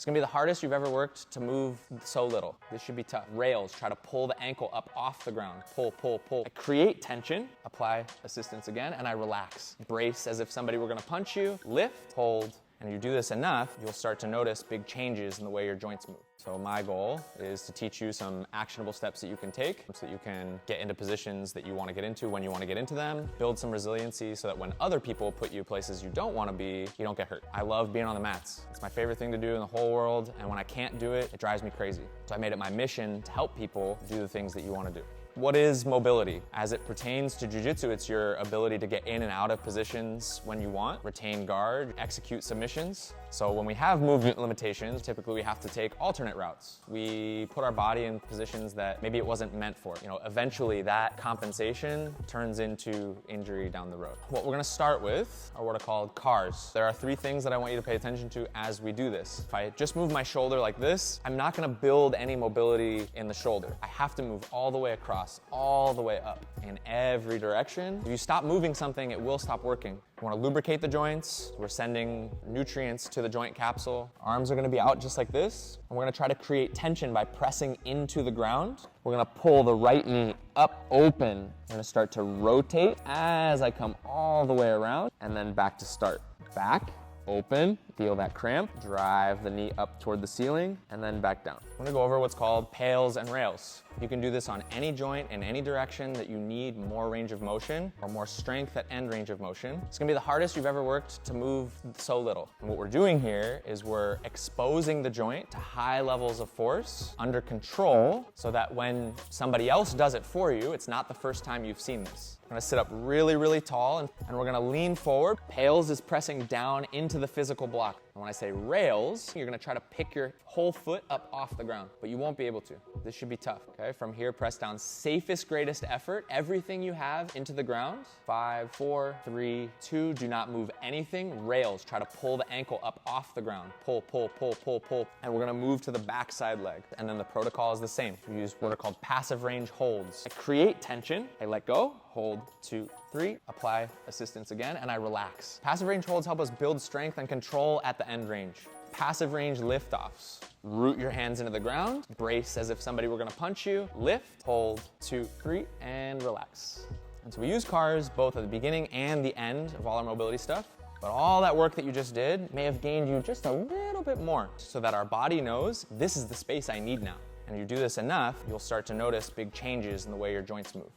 It's gonna be the hardest you've ever worked to move so little. This should be tough. Rails, try to pull the ankle up off the ground. Pull, pull, pull. I create tension, apply assistance again, and I relax. Brace as if somebody were gonna punch you, lift, hold, and you do this enough, you'll start to notice big changes in the way your joints move. So my goal is to teach you some actionable steps that you can take so that you can get into positions that you want to get into when you want to get into them, build some resiliency so that when other people put you places you don't want to be, you don't get hurt. I love being on the mats. It's my favorite thing to do in the whole world, and when I can't do it, it drives me crazy. So I made it my mission to help people do the things that you want to do. What is mobility? As it pertains to jiu-jitsu, it's your ability to get in and out of positions when you want, retain guard, execute submissions. So when we have movement limitations, typically we have to take alternate routes. We put our body in positions that maybe it wasn't meant for. Eventually that compensation turns into injury down the road. What we're gonna start with are what are called cars. There are 3 things that I want you to pay attention to as we do this. If I just move my shoulder like this, I'm not gonna build any mobility in the shoulder. I have to move all the way across, all the way up in every direction. If you stop moving something, it will stop working. We want to lubricate the joints. We're sending nutrients to the joint capsule. Arms are going to be out just like this. And we're going to try to create tension by pressing into the ground. We're going to pull the right knee up open. I'm going to start to rotate as I come all the way around and then back to start. Back, open, feel that cramp, drive the knee up toward the ceiling, and then back down. I'm gonna go over what's called pails and rails. You can do this on any joint in any direction that you need more range of motion or more strength at end range of motion. It's gonna be the hardest you've ever worked to move so little. And what we're doing here is we're exposing the joint to high levels of force under control so that when somebody else does it for you, it's not the first time you've seen this. We're gonna sit up really, really tall and we're gonna lean forward. Pails is pressing down into the physical block. And when I say rails, you're gonna try to pick your whole foot up off the ground, but you won't be able to. This should be tough, okay? From here, press down, safest, greatest effort. Everything you have into the ground. 5, 4, 3, 2, do not move anything. Rails, try to pull the ankle up off the ground. Pull, pull, pull, pull, pull. And we're gonna move to the backside leg. And then the protocol is the same. We use what are called passive range holds. I create tension, I let go, hold, 2, 3, apply assistance again, and I relax. Passive range holds help us build strength and control at the end range. Passive range liftoffs. Root your hands into the ground, brace as if somebody were gonna punch you, lift, hold, 2, 3, and relax. And so we use cars both at the beginning and the end of all our mobility stuff, but all that work that you just did may have gained you just a little bit more so that our body knows this is the space I need now. And you do this enough, you'll start to notice big changes in the way your joints move.